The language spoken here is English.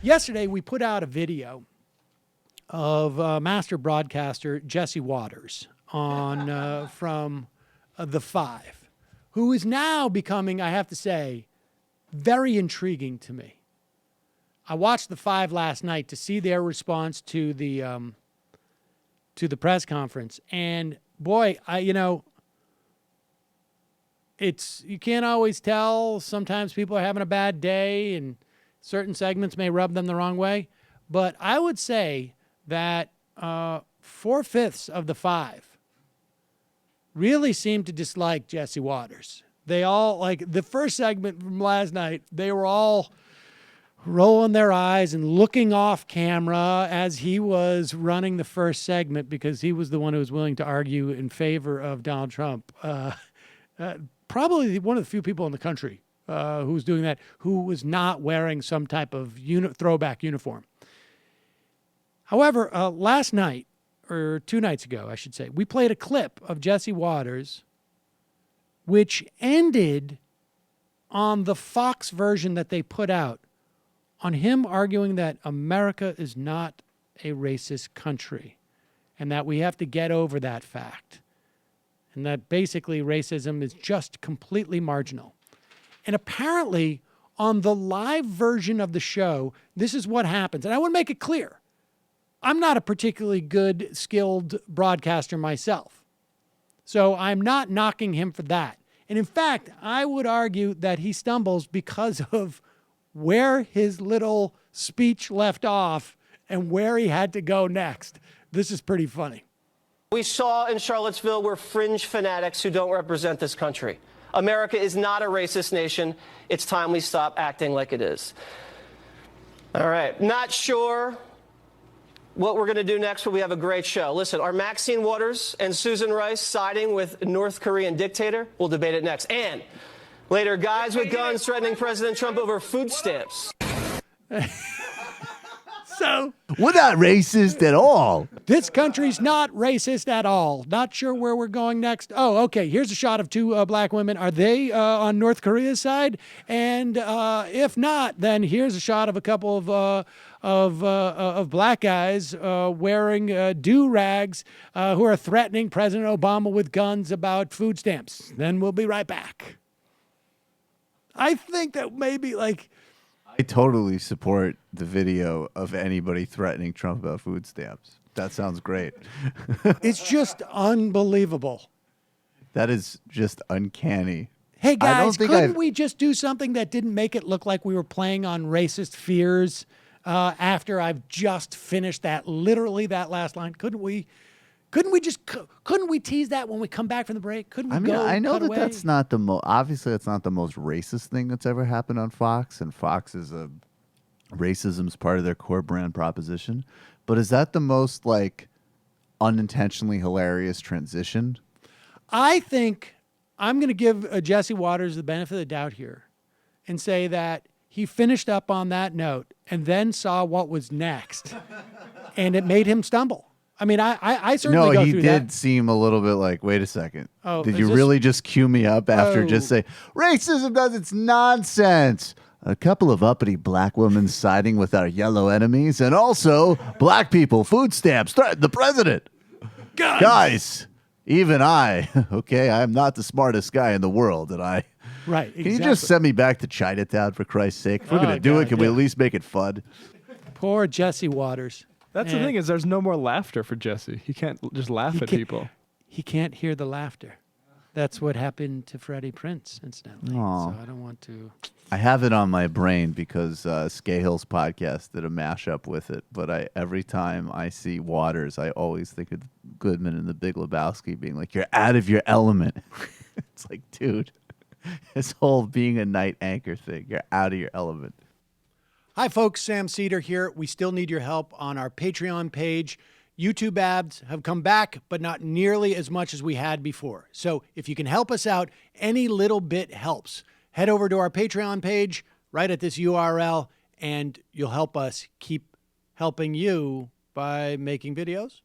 Yesterday, we put out a video of master broadcaster Jesse Waters on from The Five, who is now becoming, I have to say, very intriguing to me. I watched The Five last night to see their response to the press conference, and boy, you can't always tell. Sometimes people are having a bad day, and certain segments may rub them the wrong way. But I would say that 4/5 of The Five really seem to dislike Jesse Waters. They all, like the first segment from last night, they were all rolling their eyes and looking off camera as he was running the first segment because he was the one who was willing to argue in favor of Donald Trump. Probably one of the few people in the country who was doing that, who was not wearing some type of throwback uniform. However, last night, or 2 nights ago, I should say, we played a clip of Jesse Waters, which ended on the Fox version that they put out, on him arguing that America is not a racist country and that we have to get over that fact and that basically racism is just completely marginal. And apparently on the live version of the show, this is what happens. And I want to make it clear. I'm not a particularly good, skilled broadcaster myself. So I'm not knocking him for that. And in fact, I would argue that he stumbles because of where his little speech left off and where he had to go next. This is pretty funny. We saw in Charlottesville we're fringe fanatics who don't represent this country. America is not a racist nation. It's time we stop acting like it is. All right. Not sure what we're going to do next, but we have a great show. Listen, are Maxine Waters and Susan Rice siding with North Korean dictator? We'll debate it next. And later, guys with guns threatening President Trump over food stamps. So, we're not racist at all. This country's not racist at all. Not sure where we're going next. Oh, okay. Here's a shot of 2 black women. Are they on North Korea's side? And if not, then here's a shot of a couple of black guys wearing do-rags who are threatening President Obama with guns about food stamps. Then we'll be right back. I think that maybe I totally support the video of anybody threatening Trump about food stamps. That sounds great. It's just unbelievable. That is just uncanny. Hey, guys, couldn't we just do something that didn't make it look like we were playing on racist fears after I've just finished literally that last line? Couldn't we tease that when we come back from the break? Couldn't we I know that away? That's not the obviously that's not the most racist thing that's ever happened on Fox, and Fox is racism's part of their core brand proposition. But is that the most unintentionally hilarious transition? I think I'm going to give Jesse Waters the benefit of the doubt here and say that he finished up on that note and then saw what was next, and it made him stumble. I mean, I certainly go through that. No, he did seem a little bit like, wait a second. Oh, did you really just cue me up after just say, racism does its nonsense? A couple of uppity black women siding with our yellow enemies, and also black people, food stamps, threaten the president. Guys, even I am not the smartest guy in the world, and I... Right, exactly. Can you just send me back to Chinatown, for Christ's sake? If we're going to do it, can we at least make it fun? Poor Jesse Waters. That's the thing is there's no more laughter for Jesse. He can't just laugh at people. He can't hear the laughter. That's what happened to Freddie Prinze, incidentally. Aww. So I don't want to... I have it on my brain because Scahill's podcast did a mashup with it. But every time I see Waters, I always think of Goodman and the Big Lebowski being like, you're out of your element. It's like, dude, this whole being a night anchor thing, you're out of your element. Hi, folks. Sam Seder here. We still need your help on our Patreon page. YouTube ads have come back, but not nearly as much as we had before. So if you can help us out, any little bit helps. Head over to our Patreon page right at this URL, and you'll help us keep helping you by making videos